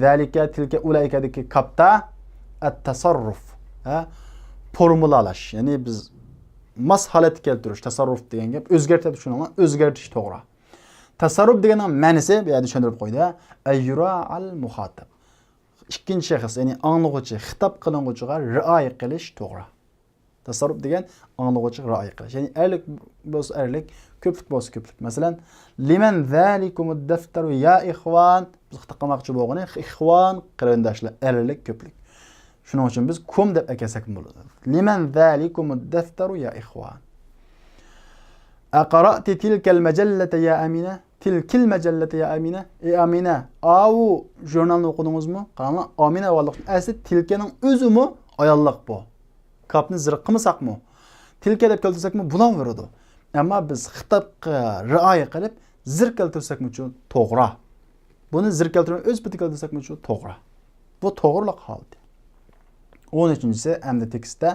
zalika tilka ulaykadagi kapta at-tasarruf, formulalash. Ya'ni biz mas holat keltirish, tasarruf degan gap o'zgartirib shuni o'zgartirish to'g'ri. Tasarruf deganning ma'nosi bu yerda tushuntirib qo'ydi. Ayyura al-muhatab. Ikkinchi shaxs, ya'ni anglag'uvchi, xitob qilinguvchiga rioya qilish to'g'ri. Tasarruf degan anglag'uvchiga rioya qilish. Ya'ni erlik bo'lsa erlik, ko'plik bo'lsa ko'plik. Masalan, liman zalikumud daftaru ya ikhwan. Biz xitob qilmoqchi bo'lgani ikhwan qarindoshlar, erlik, ko'plik. Shuning uchun biz kum deb akasak bo'ladi. Liman zalikumud daftaru ya ikhwan. Aqra'ti tilkal majallata ya Amina? Tilkil majallata ya Amina? Ey Amina, au jurnalni o'qidingizmi? Qani Amina valloh. Asli tilkaning o'zimi ayollik bu. Kapni zir qilmasaqmi? Tilka deb keltirsakmi bulan veradi. Ammo biz xitobga rioya qilib zir keltirsakmi uchun to'g'ri. Buni zir keltirib o'z biti keltirsakmi uchun to'g'ri. Bu to'g'rilik holati. 13-si endi tekstda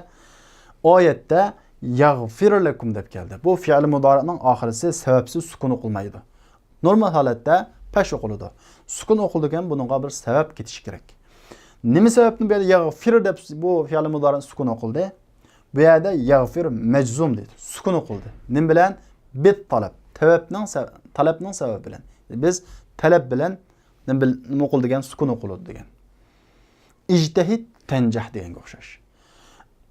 oyatda yaghfir lakum deb keldi. Bu fe'l mudorining oxirisi sababsiz sukun o'qilmaydi. Normal holatda pesh o'qiladi. Sukun o'qilgan buningga bir sabab ketish kerak. Nima sababni bu yerda yaghfir deb bu fe'l mudorining sukun o'qildi? Bu yerda yaghfir majzum dedi. Sukun o'qildi. Nim bilan? Bit talab. Talabning sababi bilan. Biz talab bilan nima o'qildigan sukun o'qiladi degan. İjtihid tenjah deganga o'xshash.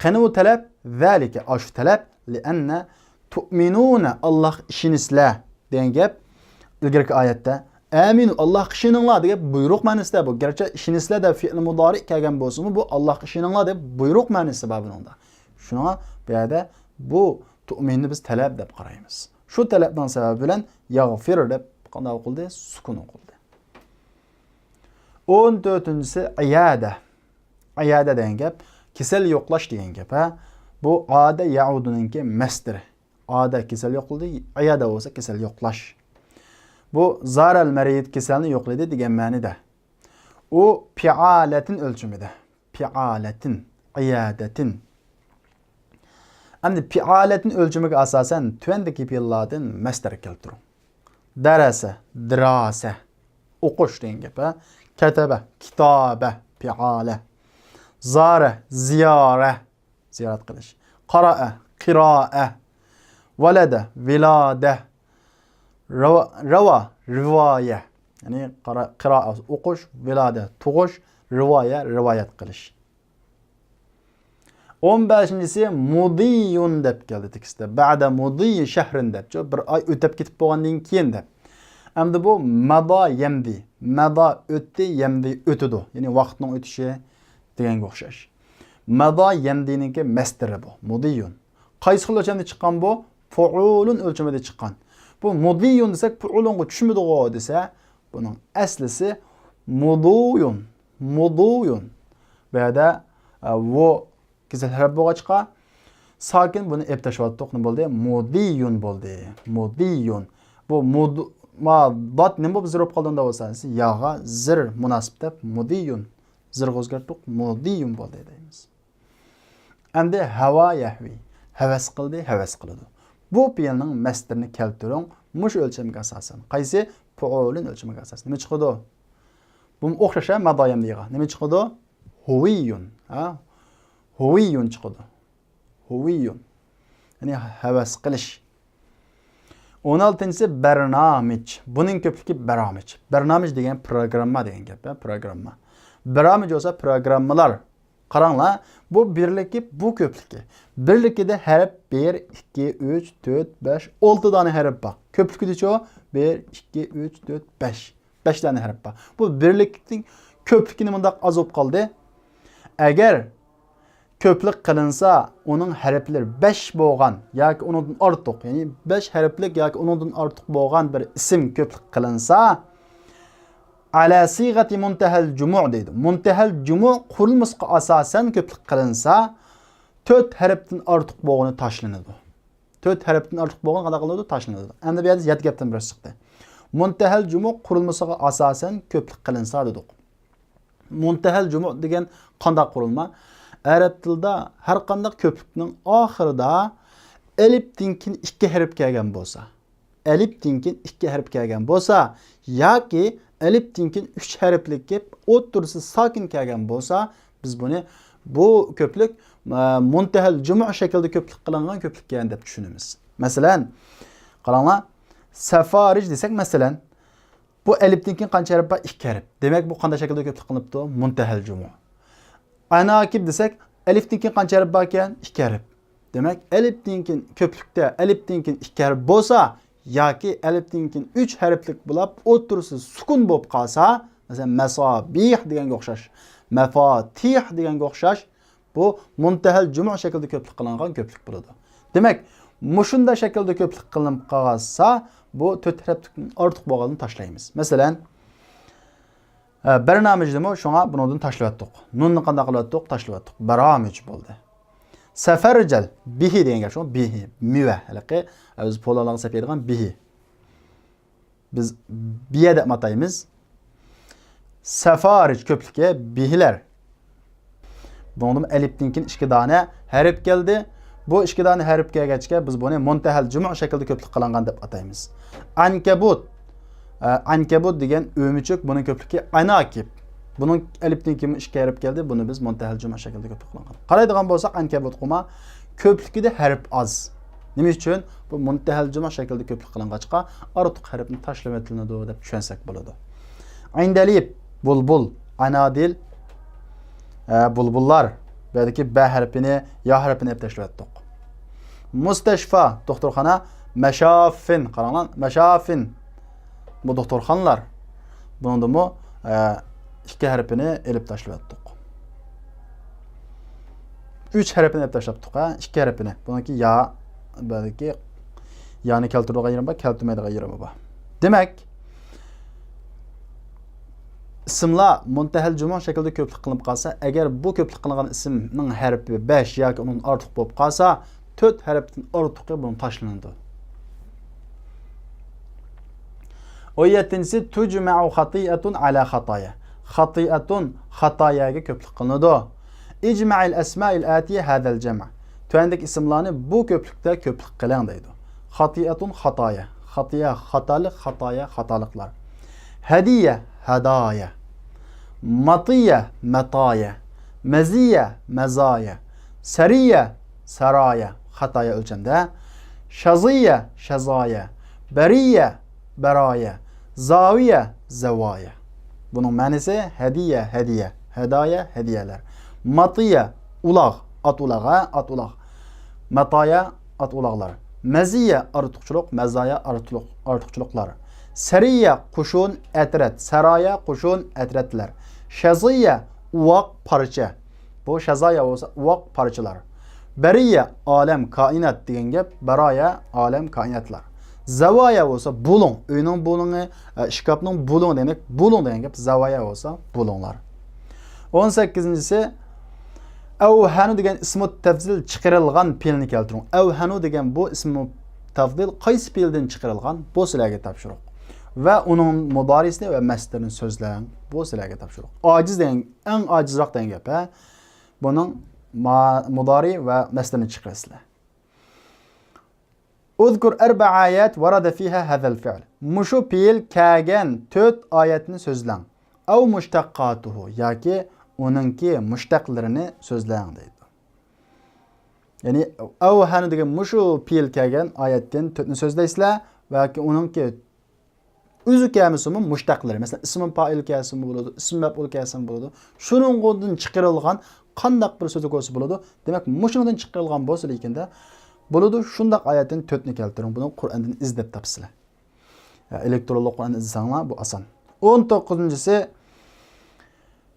Qani bu talab? Zalika ash talab lianna tu'minuna Allah ishinizlar degan gap ilgirki oyatda Aminu Allah ishoninglar deb buyruq ma'nosida bu. Garchi ishinisizlar deb fe'l mudori kelgan bo'lsa-mu, bu Allah ishoninglar deb buyruq ma'nosida bor buningda. Shunga bu yerda bu tu'minni biz talab deb qaraymiz. Shu talabdan sababi bilan yaghfir deb qanday o'qildi? Sukun o'qildi. 14-si iyada. Iyada degan gap kasal yo'qlash degan gap, ha. Bu ada yauduningki masdari. Ada kasal yo'qildi, iyada bo'lsa kasal yo'qlash. Bu zaral marid kasalni yo'qlaydi degan ma'noda. U fi'alatin o'lchimida. Fi'alatin, iyadatin. Endi fi'alatin o'lchimiga asosan tuandagi fe'llardan masdar keltiring. Darasa, dirasa, o'qish degan gap, ha. Kataba, kitoba, fi'ala. Zara, ziyara, ziyorat qilish. Qara'a, qiro'a. Valada, vilada. Rava, rivoya. Ya'ni qiro'a o'qish, vilada tug'ish, rivoya rivoyat qilish. 15-si mudiyun deb keldi tekstda. Ba'da mudiy shahrin deb. Bir oy o'tib ketib bo'lgandan keyin deb. Endi bu mada yamdi. Mada o'tdi, yamdi o'tidi. Ya'ni vaqtning o'tishi deganga o'xshash. Mada yamdiningki masdari bu. Mudiyun. Qaysi xil o'lchamda chiqqan bu? Fu'ulun o'lchamida chiqqan. Bu mudiyun desak, fu'ulunga tushmidi-ku desa, buning aslisi muduyun. Muduyun. Bu yerda bu kesel harf bo'lg'achqa sokin buni ep tashlatdik. Nima bo'ldi? Mudiyun bo'ldi. Mudiyun. Bu dot nima bo'lib zirib qolganda bo'lsa, yog'a zir munosib deb mudiyun. Zirga o'zgartdik, mudiyun bo'ldi deymiz. Endi hava yahvi. Havas qildi, havas qiladi. Bu fe'lning masdarini keltiring, mush o'lchamga asosan. Qaysi? Fu'ulun o'lchamiga asosan. Nima chiqadi? Bu o'xshasha madoyam degan. Nima chiqadi? Huviyun, ha? Huviyun chiqadi. Huviyun. Ya'ni havas qilish. 16-si barnamij. Buning ko'pligi barnamij. Barnamij degan programma degan gap, ha, programma. Barnamij bo'lsa programmalar. Qaranglar, bu birligi, bu ko'pligi. Birligida harf 1, 2, 3, 4, 5, 6 dona harf bor. Ko'pligida 1, 2, 3, 4, 5. 5 dona harf bor. Bu birlikning ko'pligini bundaq azib qoldi. Agar ko'plik qilinsa, uning harflari 5 bo'lgan yoki undan ortiq, ya'ni 5 harflik yoki undan ortiq bo'lgan bir ism ko'plik qilinsa, ala sig'ati muntahal jumu' deydi. Muntahal jumu' qurilmasiga asosan ko'plik qilinsa, 4 harfdan ortiq bo'lgani tashlanadi. 4 harfdan ortiq bo'lgan qanday qiladi? Tashlanadi. Endi bu yerda 7 gapdan biri chiqdi. Muntahal jumu' qurilmasiga asosan ko'plik qilinsa dedik. Muntahal jumu' degan qanday qurilma? Arab tilida har qanday ko'plikning oxirida elifdan keyin 2 harf kelgan bo'lsa, elifdan keyin 2 harf kelgan bo'lsa yoki elifdan keyin 3 harflik kelib, o'ttirisi sokin kelgan bo'lsa, biz buni bu ko'plik muntahal jumu' shaklida ko'plik qilingan ko'plik degan deb tushunamiz. Masalan, qaranglar, safarij desak, masalan, bu elifdan keyin qancha harf bor? 2 harf. Demak, bu qanday shaklda ko'plik qilinibdi? Muntahal jumu'. Anakib desek, elifdan keyin qancha harf bor ekan? 2 harf. Demak, elifdan keyin ko'plikda elifdan keyin 2 harf bo'lsa yoki elifdan keyin 3 harflik bo'lib, o'ttirisi sukun bo'lib qolsa, masalan, masabih deganga o'xshash, mafatih deganga o'xshash, bu muntahal jumu' shaklida ko'plik qilingan ko'plik bo'ladi. Demak, mushunda shaklda ko'plik qilinib qolsa, bu 4 harfdan ortiq bo'lganini tashlaymiz. Masalan, barnamijni shunga bundan tashlayotdik. Nunni qanday qilyotdik? Tashlayotdik. Baramij bo'ldi. Safarjal bihi degan gap shu, bihi, miva, halaqi biz polalarga sapaydigan bihi. Biz biya deb ataymiz. Safarij ko'pligi bihilar. Bundan elifdan keyin 2 dona harf keldi. Bu 2 dona harf kelgachga biz buni muntahal jumu' shaklida ko'plik qilingan deb ataymiz. Ankabut. Ankabut degan o'michuk, buning ko'pligi anakib. Buning elifdan keyin 2 harf keldi. Buni biz muntahal jumu' shaklida ko'plik qilingan. Qaraydigan bo'lsak, ankabut quma ko'pligida harf az. Nima uchun? Bu muntahal jumu' shaklida ko'plik qilingachqa ortiq harfni tashlab etiladi deb tushunsak bo'ladi. Indalib, bulbul, anadil, bulbullar. Bu yerdagi ba harfini, ya harfini deb tashlayotdik. Mustashfa, doktorxona, mashafin, qaranglar, mashafin. Bu doktorxonalar. Bunun da mı iki harfini elip taşladık. 3 harfini elip taşladık ha. 2 harfini. Bununki ya, belki yani keltirdiği ayırma bak, keltirmeydiği ayırma bak. Demek isimlar muntahal cumon şekilde köplük kılınıp kalsa, eğer bu köplük kılınan isimnin harfi 5 yoki onun artıq bo'lib kalsa, 4 harften artıqı bunun taşlandı. O yettincisi tucma'u hatiyatun ala hataya. Hatiyatun hatayaga köplük kılındı. İcma'il esma'il atiye hadal cema. Tüyendeki isimlerini bu köplükte köplük kılan deydi. Hatiyatun hataya. Hatiya hatalık, hataya hatalıklar. Hediye hedaya. Matiye metaya. Meziye mezaya. Seriye saraya. Hataya ölçende. Şaziye şazaya. Beriye beraya. Zaviye zevaya. Bunun manisi hediye hediye. Hedaya hediyeler. Matiye ulaq. At ulağa at ulaq. Metaya at ulaqlar. Meziye artıqçılıq. Mezaya artıqçılıqlar. Seriye kuşun etret. Seraya kuşun etretler. Şaziye uvaq parça. Bu şazaya olsa uvaq parçalar. Beriye alem kainat degan gap. Beraya alem kainatlar. Zavaya olsa bulun. Uyning bulunu, şkapning bulun demek. Bulun degan gap. Zavaya olsa bulunlar. 18-incisi Evhanu degan ismi tafzil chiqarilgan fe'lni keltiring. Evhanu degan bu ismi tafzil qaysi fe'ldan chiqarilgan? Bu sizlarga topshiriq. Va uning mudorisini va masdarini so'zlang. Bu sizlarga topshiriq. Ojiz degan eng ojizroq degan gap, ha. Buning mudori va masdarini chiqarasizlar. Uzkur 4 ayat varada fiha hadal fi'l. Mushu fe'l kelgan 4 oyatni so'zlang. Aw mushtaqqatuhu yoki onunki mushtaqlarini so'zlang deydi. Ya'ni avhanu degan mushu fe'l kelgan oyatdan 4ni so'zlaysizlar yoki onunki o'zi kelmasimi mushtaqlari. Masalan, ism fa'il kelsin bo'ladi, ism maf'ul kelsin bo'ladi. Shuningdan chiqarilgan qandaq bir so'z bo'lsa bo'ladi. Demak, mushundan chiqarilgan bo'lsa lekanda bo'ladi. Shundaq oyatdan 4ni keltiring. Buni Qur'ondan izlab topsizlar. Elektronli Qur'onni izlasanglar bu oson. 19-si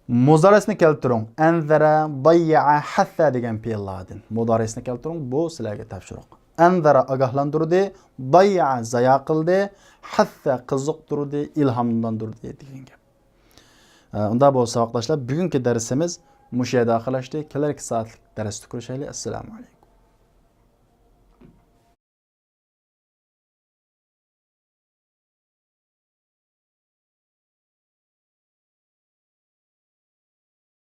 mudorisini keltiring. Anzara, dayya, hassa degan fe'llardan. Mudorisini keltiring. Bu sizlarga topshiriq. Anzara ogohlantirdi, dayya zayo qildi, hassa qiziqtirdi, ilhomlantirdi degan gap. Unda bo'lsa vaqtdoshlar, bugungi darsimiz mushu yerda oxirlashdi. Kelarki soatlik darsda ko'rishaylik. Assalomu alaykum.